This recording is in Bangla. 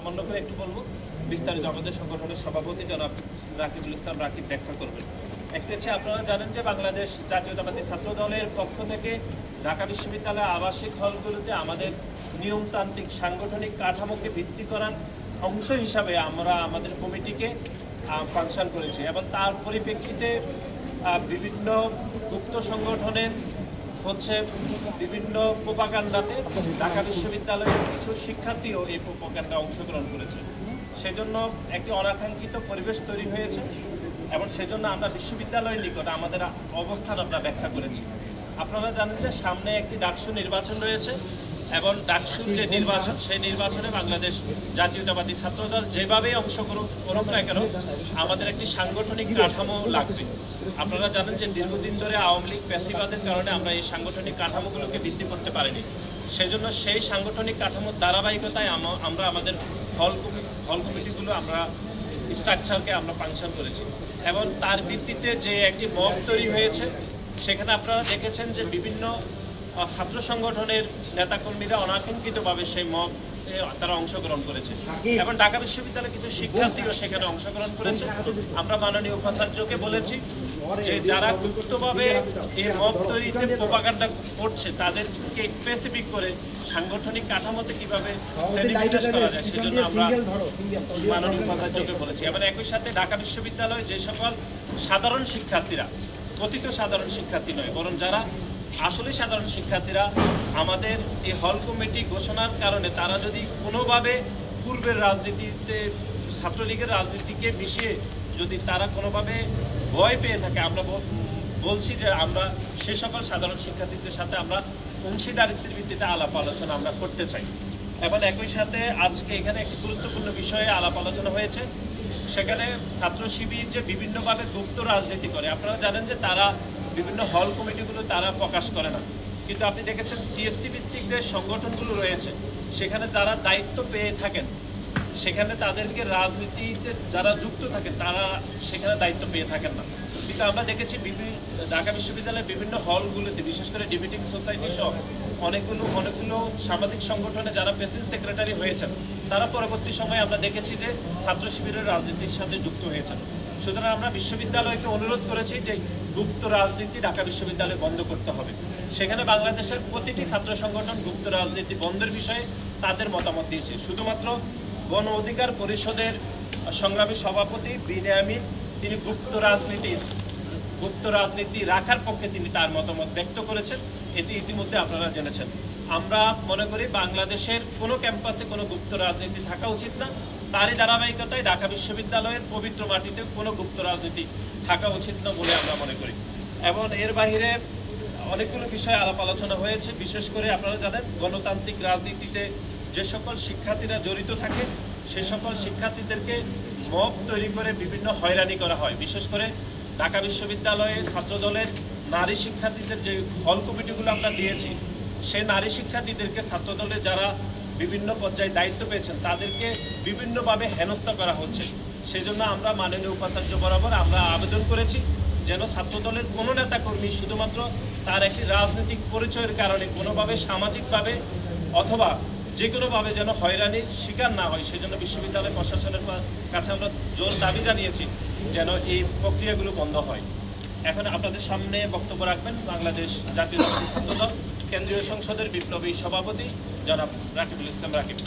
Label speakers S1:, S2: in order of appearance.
S1: সামান্য করে একটু বলবো, বিস্তারিত আমাদের সংগঠনের সভাপতি জনাব রাকিবুল ইসলাম রাকিব ব্যাখ্যা করবেন। একটি হচ্ছে, আপনারা জানেন যে বাংলাদেশ জাতীয়তাবাদী ছাত্র দলের পক্ষ থেকে ঢাকা বিশ্ববিদ্যালয়ের আবাসিক হলগুলোতে আমাদের নিয়মতান্ত্রিক সাংগঠনিক কাঠামোকে ভিত্তি করার অংশ হিসাবে আমরা আমাদের কমিটিকে ফাংশন করেছি এবং তার পরিপ্রেক্ষিতে বিভিন্ন গুপ্ত সংগঠনের হচ্ছে বিভিন্ন প্রোপাগান্ডাতে ঢাকা বিশ্ববিদ্যালয়ের কিছু শিক্ষার্থীও এই প্রোপাগান্ডায় অংশগ্রহণ করেছে। সেজন্য একটি অনাকাঙ্ক্ষিত পরিবেশ তৈরি হয়েছে এবং সেজন্য আমরা বিশ্ববিদ্যালয়ের নিকট আমাদের অবস্থান আমরা ব্যাখ্যা করেছি। আপনারা জানেন যে সামনে একটি ডাকসু নির্বাচন রয়েছে এবং ডাকসুর যে নির্বাচন, সেই নির্বাচনে বাংলাদেশ জাতীয়তাবাদী ছাত্রদল যেভাবেই অংশগ্রহণ করুক না কেন আমাদের একটি সাংগঠনিক কাঠামো লাগবে। আপনারা জানেন যে দীর্ঘদিন ধরে আওয়ামী লীগ ফ্যাসিবাদের কারণে আমরা এই সাংগঠনিক কাঠামোগুলোকে বৃদ্ধি করতে পারিনি। সেজন্য সেই সাংগঠনিক কাঠামোর ধারাবাহিকতায় আমরা আমাদের হল কমিটিগুলো আমরা স্ট্রাকচারকে আমরা ফাংশন করেছি এবং তার ভিত্তিতে যে একটি মব তৈরি হয়েছে, সেখানে আপনারা দেখেছেন যে বিভিন্ন ছাত্র সংগঠনের নেতাকর্মীরা অনাকাঙ্ক্ষিতভাবে সেই মব তারা অংশগ্রহণ করেছে এবং ঢাকা বিশ্ববিদ্যালয়ের কিছু শিক্ষার্থীও সেখানে অংশগ্রহণ করেছে। আমরা মাননীয় উপাচার্যকে বলেছি যে যারা গুপ্তভাবে এই মব তৈরিতে প্রোপাগান্ডা করছে তাদেরকে স্পেসিফিক করে সাংগঠনিক কাঠামোতে কিভাবে সেলিব্রেট করা যায় সেজন্য আমরা মাননীয় উপাচার্যকে বলেছি। এবং একই সাথে ঢাকা বিশ্ববিদ্যালয়ে যে সকল সাধারণ শিক্ষার্থীরা, কথিত সাধারণ শিক্ষার্থী নয় বরং যারা আসলে সাধারণ শিক্ষার্থীরা, আমাদের এই হল কমিটি ঘোষণার কারণে তারা যদি কোনোভাবে পূর্বের রাজনীতিতে ছাত্রলীগের রাজনীতিকে মিশিয়ে যদি তারা কোনোভাবে ভয় পেয়ে থাকে, আমরা বলছি যে আমরা সে সকল সাধারণ শিক্ষার্থীদের সাথে আমরা অংশীদারিত্বের ভিত্তিতে আলাপ আলোচনা আমরা করতে চাই। এবং একই সাথে আজকে এখানে একটি গুরুত্বপূর্ণ বিষয়ে আলাপ আলোচনা হয়েছে। সেখানে ছাত্র শিবির যে বিভিন্নভাবে গুপ্ত রাজনীতি করে, আপনারা জানেন যে তারা বিভিন্ন হল কমিটিগুলো তারা প্রকাশ করে না, কিন্তু আপনি দেখেছেন টিএসসি ভিত্তিক যে সংগঠনগুলো রয়েছে সেখানে তারা দায়িত্ব পেয়ে থাকেন, সেখানে তাদেরকে রাজনীতিতে যারা যুক্ত থাকেন তারা সেখানে দায়িত্ব পেয়ে থাকেন না। কিন্তু আমরা দেখেছি ঢাকা বিশ্ববিদ্যালয়ের বিভিন্ন হলগুলোতে, বিশেষ করে ডিবেটিং সোসাইটি সহ অনেকগুলো সামাজিক সংগঠনে যারা প্রেসিডেন্ট সেক্রেটারি হয়েছেন তারা পরবর্তী সময়ে আমরা দেখেছি যে ছাত্র শিবিরের রাজনীতির সাথে যুক্ত হয়েছেন। সুতরাং আমরা বিশ্ববিদ্যালয়কে অনুরোধ করেছি যে গুপ্ত রাজনীতি ঢাকা বিশ্ববিদ্যালয়ে বন্ধ করতে হবে। সেখানে বাংলাদেশের প্রতিটি ছাত্র সংগঠন গুপ্ত রাজনীতি বন্ধের বিষয়ে তাদের মতামত দিয়েছে। শুধুমাত্র গণ অধিকার পরিষদের সংগ্রামী সভাপতি বিনিয়ামিন তিনি গুপ্ত রাজনীতি রাখার পক্ষে তিনি তার মতামত ব্যক্ত করেছেন, এটি ইতিমধ্যে আপনারা জেনেছেন। আমরা মনে করি বাংলাদেশের কোনো ক্যাম্পাসে কোনো গুপ্ত রাজনীতি থাকা উচিত না, তারই ধারাবাহিকতায় ঢাকা বিশ্ববিদ্যালয়ের পবিত্র মাটিতে কোনো গুপ্ত রাজনীতি থাকা উচিত না বলে আমরা মনে করি। এবং এর বাহিরে অনেকগুলো বিষয়ে আলাপ আলোচনা হয়েছে। বিশেষ করে আপনারা জানেন গণতান্ত্রিক রাজনীতিতে যে সকল শিক্ষার্থীরা জড়িত থাকে সে সকল শিক্ষার্থীদেরকে মব তৈরি করে বিভিন্ন হয়রানি করা হয়। বিশেষ করে ঢাকা বিশ্ববিদ্যালয়ে ছাত্রদলের নারী শিক্ষার্থীদের যে হল কমিটিগুলো আমরা দিয়েছি, সেই নারী শিক্ষার্থীদেরকে ছাত্রদলের যারা বিভিন্ন পর্যায়ে দায়িত্ব পেয়েছেন তাদেরকে বিভিন্নভাবে হেনস্থা করা হচ্ছে। সেজন্য আমরা মাননীয় উপাচার্য বরাবর আমরা আবেদন করেছি যেন ছাত্রদলের কোনো নেতাকর্মী শুধুমাত্র তার একটি রাজনৈতিক পরিচয়ের কারণে কোনোভাবে সামাজিকভাবে অথবা যে কোনোভাবে যেন হয়রানির শিকার না হয়, সেজন্য বিশ্ববিদ্যালয় প্রশাসনের কাছে আমরা জোর দাবি জানিয়েছি যেন এই প্রক্রিয়াগুলো বন্ধ হয়। এখন আপনাদের সামনে বক্তব্য রাখবেন বাংলাদেশ জাতীয়তাবাদী ছাত্রদল কেন্দ্রীয় সংসদের বিপ্লবী সভাপতি জনাব রাকিবুল ইসলাম রাকিব।